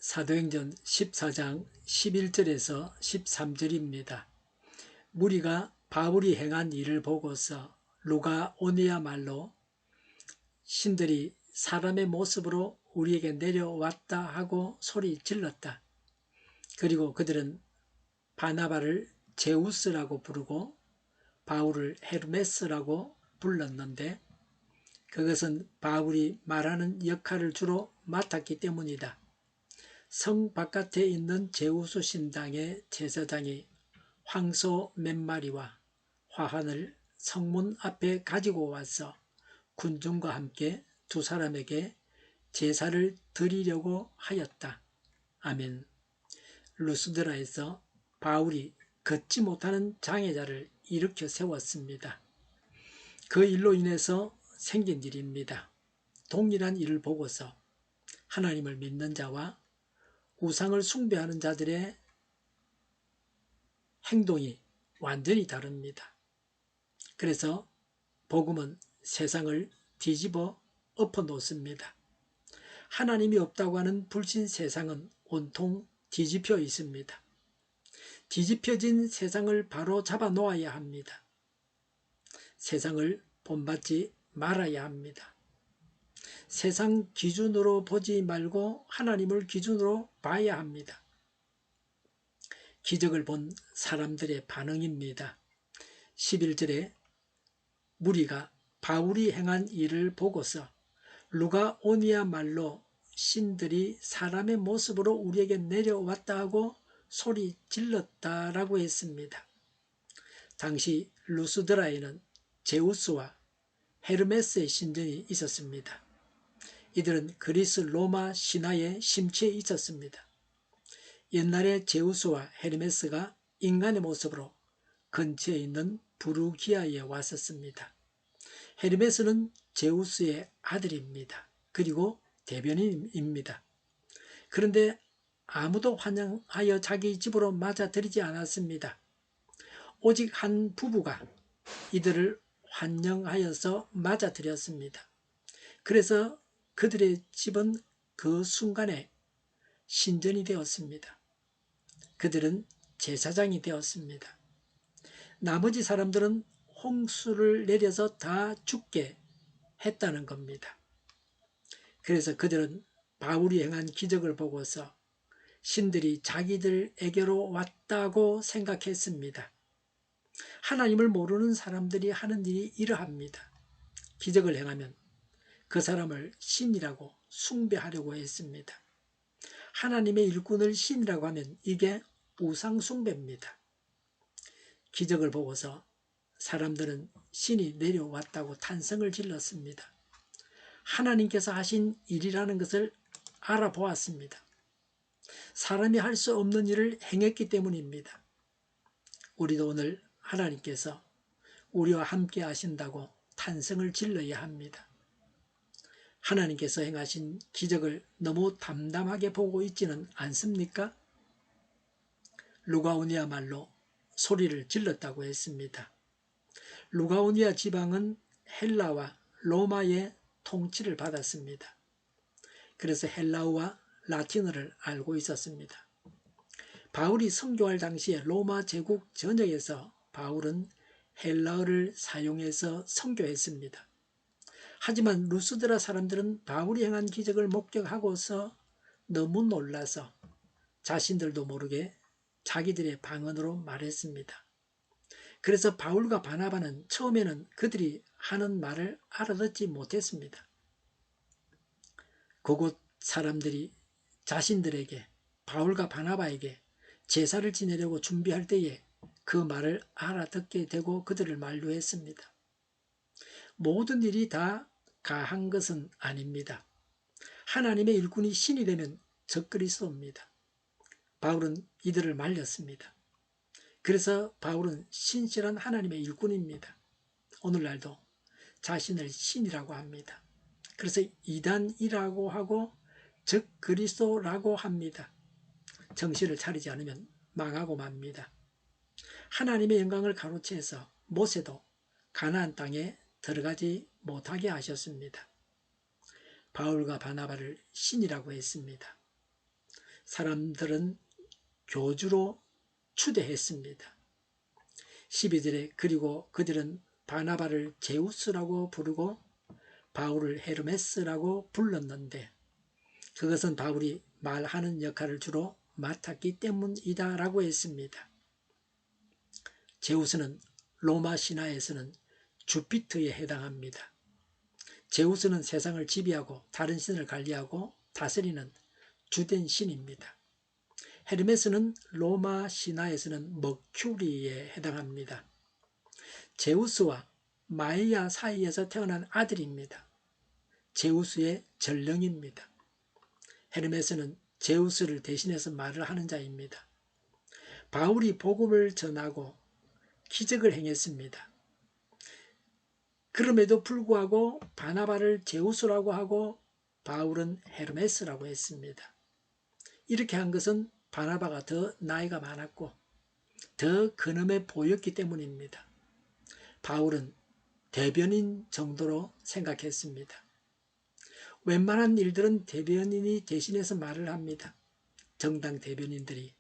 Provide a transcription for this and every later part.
사도행전 14장 11절에서 13절입니다. 무리가 바울이 행한 일을 보고서 루가오니아말로 신들이 사람의 모습으로 우리에게 내려왔다 하고 소리 질렀다. 그리고 그들은 바나바를 제우스라고 부르고 바울을 헤르메스라고 불렀는데 그것은 바울이 말하는 역할을 주로 맡았기 때문이다. 성 바깥에 있는 제우스 신당의 제사장이 황소 몇 마리와 화환을 성문 앞에 가지고 와서 군중과 함께 두 사람에게 제사를 드리려고 하였다. 아멘. 루스드라에서 바울이 걷지 못하는 장애자를 일으켜 세웠습니다. 그 일로 인해서 생긴 일입니다. 동일한 일을 보고서 하나님을 믿는 자와 우상을 숭배하는 자들의 행동이 완전히 다릅니다. 그래서 복음은 세상을 뒤집어 엎어 놓습니다. 하나님이 없다고 하는 불신 세상은 온통 뒤집혀 있습니다. 뒤집혀진 세상을 바로 잡아 놓아야 합니다. 세상을 본받지 말아야 합니다. 세상 기준으로 보지 말고 하나님을 기준으로 봐야 합니다. 기적을 본 사람들의 반응입니다. 11절에 무리가 바울이 행한 일을 보고서 루가오니아 말로 신들이 사람의 모습으로 우리에게 내려왔다 하고 소리 질렀다라고 했습니다. 당시 루스드라에는 제우스와 헤르메스의 신전이 있었습니다. 이들은 그리스 로마 신화에 심취해 있었습니다. 옛날에 제우스와 헤르메스가 인간의 모습으로 근처에 있는 부르기아에 왔었습니다. 헤르메스는 제우스의 아들입니다. 그리고 대변인입니다. 그런데 아무도 환영하여 자기 집으로 맞아들이지 않았습니다. 오직 한 부부가 이들을 환영하여서 맞아들였습니다. 그래서 그들의 집은 그 순간에 신전이 되었습니다. 그들은 제사장이 되었습니다. 나머지 사람들은 홍수를 내려서 다 죽게 했다는 겁니다. 그래서 그들은 바울이 행한 기적을 보고서 신들이 자기들에게로 왔다고 생각했습니다. 하나님을 모르는 사람들이 하는 일이 이러합니다. 기적을 행하면 그 사람을 신이라고 숭배하려고 했습니다. 하나님의 일꾼을 신이라고 하면 이게 우상 숭배입니다. 기적을 보고서 사람들은 신이 내려왔다고 탄성을 질렀습니다. 하나님께서 하신 일이라는 것을 알아보았습니다. 사람이 할 수 없는 일을 행했기 때문입니다. 우리도 오늘 하나님께서 우리와 함께 하신다고 탄성을 질러야 합니다. 하나님께서 행하신 기적을 너무 담담하게 보고 있지는 않습니까? 루가오니아 말로 소리를 질렀다고 했습니다. 루가오니아 지방은 헬라와 로마의 통치를 받았습니다. 그래서 헬라어와 라틴어를 알고 있었습니다. 바울이 선교할 당시에 로마 제국 전역에서 바울은 헬라어를 사용해서 선교했습니다. 하지만 루스드라 사람들은 바울이 행한 기적을 목격하고서 너무 놀라서 자신들도 모르게 자기들의 방언으로 말했습니다. 그래서 바울과 바나바는 처음에는 그들이 하는 말을 알아듣지 못했습니다. 그곳 사람들이 자신들에게 바울과 바나바에게 제사를 지내려고 준비할 때에 그 말을 알아듣게 되고 그들을 만류했습니다. 모든 일이 다 가한 것은 아닙니다. 하나님의 일꾼이 신이 되면 적그리스도입니다. 바울은 이들을 말렸습니다. 그래서 바울은 신실한 하나님의 일꾼입니다. 오늘날도 자신을 신이라고 합니다. 그래서 이단이라고 하고 적그리스도라고 합니다. 정신을 차리지 않으면 망하고 맙니다. 하나님의 영광을 가로채서 모세도 가나안 땅에 들어가지 못하게 하셨습니다. 바울과 바나바를 신이라고 했습니다. 사람들은 교주로 추대했습니다. 12절에 그리고 그들은 바나바를 제우스라고 부르고 바울을 헤르메스라고 불렀는데 그것은 바울이 말하는 역할을 주로 맡았기 때문이다 라고 했습니다. 제우스는 로마 신화에서는 주피터에 해당합니다. 제우스는 세상을 지배하고 다른 신을 관리하고 다스리는 주된 신입니다. 헤르메스는 로마 신화에서는 머큐리에 해당합니다. 제우스와 마이아 사이에서 태어난 아들입니다. 제우스의 전령입니다. 헤르메스는 제우스를 대신해서 말을 하는 자입니다. 바울이 복음을 전하고 기적을 행했습니다. 그럼에도 불구하고 바나바를 제우스라고 하고 바울은 헤르메스라고 했습니다. 이렇게 한 것은 바나바가 더 나이가 많았고 더 근엄해 보였기 때문입니다. 바울은 대변인 정도로 생각했습니다. 웬만한 일들은 대변인이 대신해서 말을 합니다. 정당 대변인들이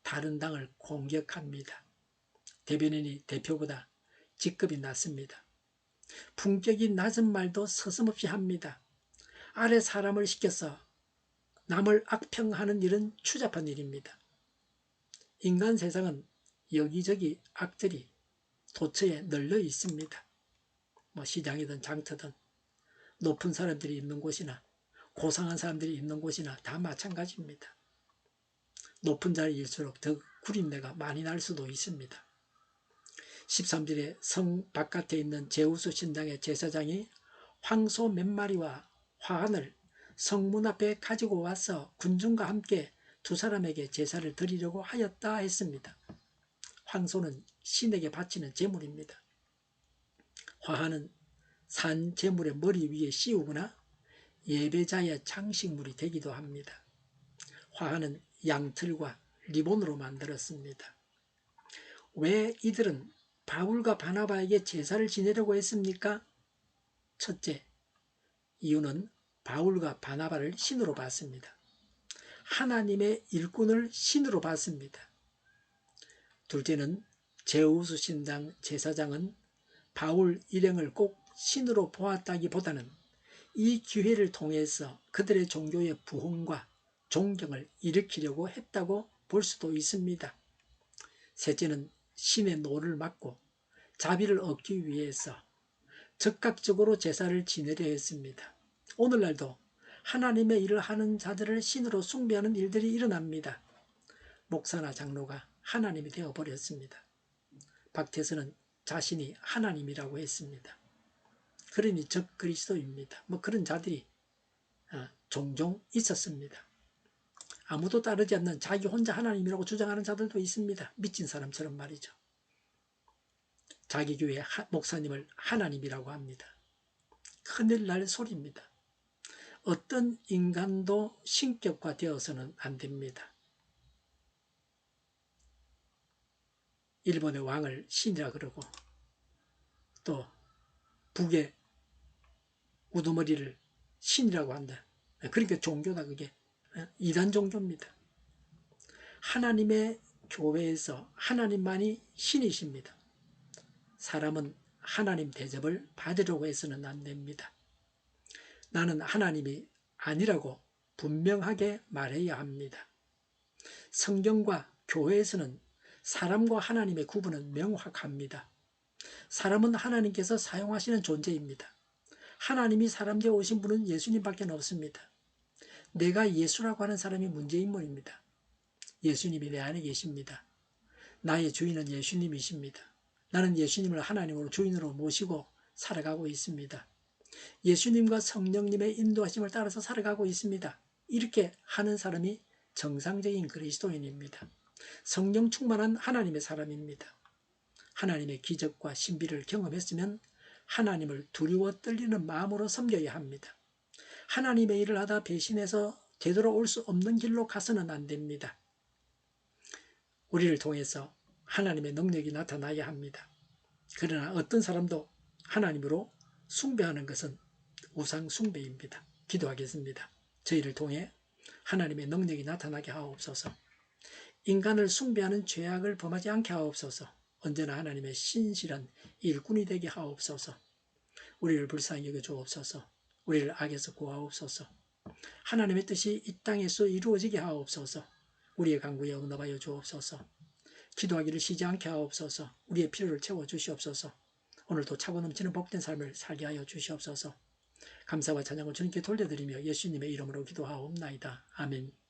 다른 당을 공격합니다. 대변인이 대표보다 직급이 낮습니다. 품격이 낮은 말도 서슴없이 합니다. 아래 사람을 시켜서 남을 악평하는 일은 추잡한 일입니다. 인간 세상은 여기저기 악들이 도처에 널려 있습니다. 시장이든 장터든 높은 사람들이 있는 곳이나 고상한 사람들이 있는 곳이나 다 마찬가지입니다. 높은 자리일수록 더 구린내가 많이 날 수도 있습니다. 13절에 성 바깥에 있는 제우스 신당의 제사장이 황소 몇 마리와 화환을 성문 앞에 가지고 와서 군중과 함께 두 사람에게 제사를 드리려고 하였다 했습니다. 황소는 신에게 바치는 제물입니다. 화환은 산 제물의 머리 위에 씌우거나 예배자의 장식물이 되기도 합니다. 화환은 양털과 리본으로 만들었습니다. 왜 이들은 바울과 바나바에게 제사를 지내려고 했습니까? 첫째, 이유는 바울과 바나바를 신으로 봤습니다. 하나님의 일꾼을 신으로 봤습니다. 둘째는 제우스 신당 제사장은 바울 일행을 꼭 신으로 보았다기보다는 이 기회를 통해서 그들의 종교의 부흥과 존경을 일으키려고 했다고 볼 수도 있습니다. 셋째는 신의 노를 막고 자비를 얻기 위해서 적극적으로 제사를 지내려 했습니다. 오늘날도 하나님의 일을 하는 자들을 신으로 숭배하는 일들이 일어납니다. 목사나 장로가 하나님이 되어버렸습니다. 박태서는 자신이 하나님이라고 했습니다. 그러니 적 그리스도입니다. 그런 자들이 종종 있었습니다. 아무도 따르지 않는 자기 혼자 하나님이라고 주장하는 자들도 있습니다. 미친 사람처럼 말이죠. 자기 교회 목사님을 하나님이라고 합니다. 큰일 날 소리입니다. 어떤 인간도 신격화되어서는 안 됩니다. 일본의 왕을 신이라 그러고 또 북의 우두머리를 신이라고 한다. 그러니까 종교다. 그게 이단 종교입니다. 하나님의 교회에서 하나님만이 신이십니다. 사람은 하나님 대접을 받으려고 해서는 안 됩니다. 나는 하나님이 아니라고 분명하게 말해야 합니다. 성경과 교회에서는 사람과 하나님의 구분은 명확합니다. 사람은 하나님께서 사용하시는 존재입니다. 하나님이 사람 되어 오신 분은 예수님밖에 없습니다. 내가 예수라고 하는 사람이 문제인물입니다. 예수님이 내 안에 계십니다. 나의 주인은 예수님이십니다. 나는 예수님을 하나님으로 주인으로 모시고 살아가고 있습니다. 예수님과 성령님의 인도하심을 따라서 살아가고 있습니다. 이렇게 하는 사람이 정상적인 그리스도인입니다. 성령 충만한 하나님의 사람입니다. 하나님의 기적과 신비를 경험했으면 하나님을 두려워 떨리는 마음으로 섬겨야 합니다. 하나님의 일을 하다 배신해서 되돌아올 수 없는 길로 가서는 안 됩니다. 우리를 통해서 하나님의 능력이 나타나야 합니다. 그러나 어떤 사람도 하나님으로 숭배하는 것은 우상 숭배입니다. 기도하겠습니다. 저희를 통해 하나님의 능력이 나타나게 하옵소서. 인간을 숭배하는 죄악을 범하지 않게 하옵소서. 언제나 하나님의 신실한 일꾼이 되게 하옵소서. 우리를 불쌍히 여겨 주옵소서. 우리를 악에서 구하옵소서. 하나님의 뜻이 이 땅에서 이루어지게 하옵소서. 우리의 간구에 응답하여 주옵소서. 기도하기를 쉬지 않게 하옵소서. 우리의 필요를 채워 주시옵소서. 오늘도 차고 넘치는 복된 삶을 살게 하여 주시옵소서. 감사와 찬양을 주님께 돌려드리며 예수님의 이름으로 기도하옵나이다. 아멘.